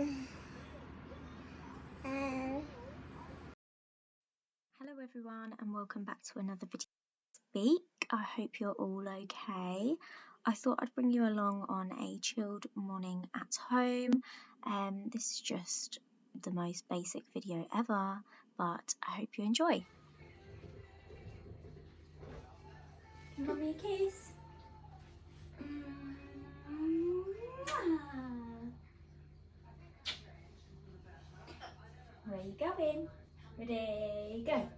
Hello everyone and welcome back to another video this week. I hope you're all okay. I thought I'd bring you along on a chilled morning at home. This is just the most basic video ever, but I hope you enjoy. Give Mummy a kiss. Where are you going? Ready, go.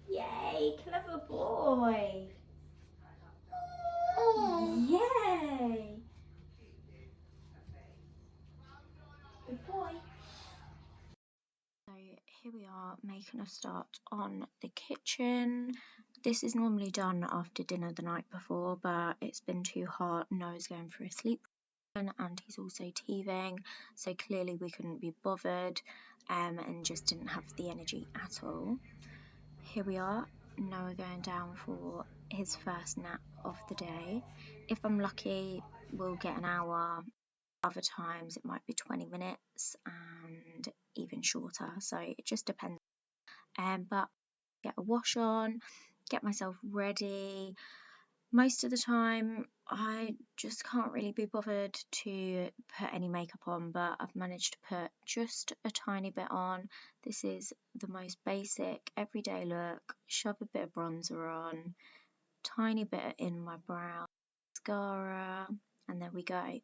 Yay, clever boy. Yay. Good boy. So here we are making a start on the kitchen. This is normally done after dinner the night before, but it's been too hot. Noah's going for a sleep and he's also teething, so clearly we couldn't be bothered and just didn't have the energy at all. Here we are, Noah going down for his first nap of the day. If I'm lucky, we'll get an hour. Other times it might be 20 minutes and even shorter, so it just depends. But get a wash on, get myself ready. Most of the time I just can't really be bothered to put any makeup on, but I've managed to put just a tiny bit on. This is the most basic everyday look. Shove a bit of bronzer on, tiny bit in my brow, mascara, and there we go.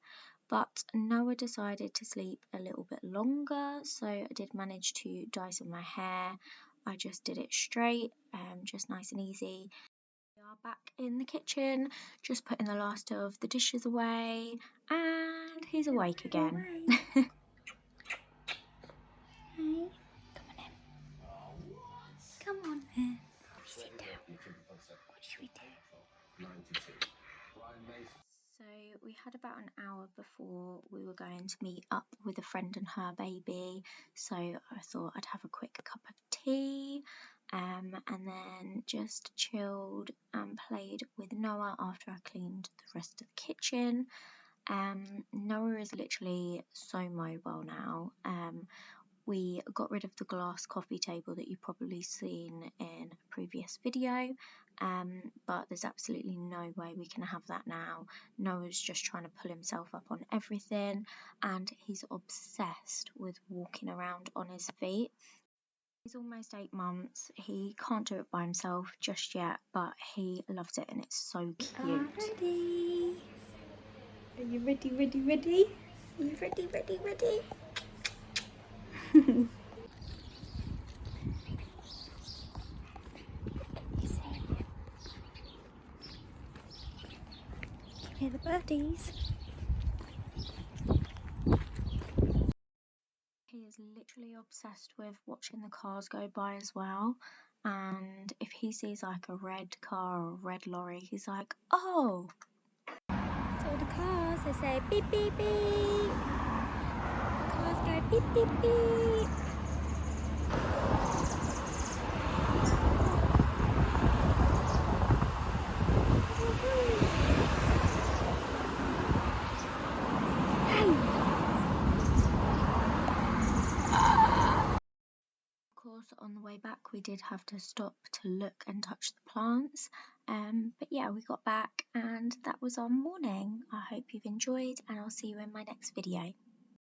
But Noah decided to sleep a little bit longer, so I did manage to dye some of my hair. I just did it straight, just nice and easy. We are back in the kitchen, just putting the last of the dishes away, and he's awake again. Hey, come on then. Sit down. What should we do? So we had about an hour before we were going to meet up with a friend and her baby, so I thought I'd have a quick cup of tea and then just chilled and played with Noah after I cleaned the rest of the kitchen. Noah is literally so mobile now. We got rid of the glass coffee table that you've probably seen in a previous video, but there's absolutely no way we can have that now. Noah's just trying to pull himself up on everything, and he's obsessed with walking around on his feet. He's almost 8 months. He can't do it by himself just yet, but he loves it and it's so cute. Ready? Are you ready, ready, ready? Are you ready, ready, ready? Hear the birdies. He is literally obsessed with watching the cars go by as well, and if he sees like a red car or a red lorry, he's like, oh! So the cars, they say beep beep beep. The cars go beep beep beep. Of course, on the way back we did have to stop to look and touch the plants, but yeah, we got back and that was our morning. I hope you've enjoyed and I'll see you in my next video.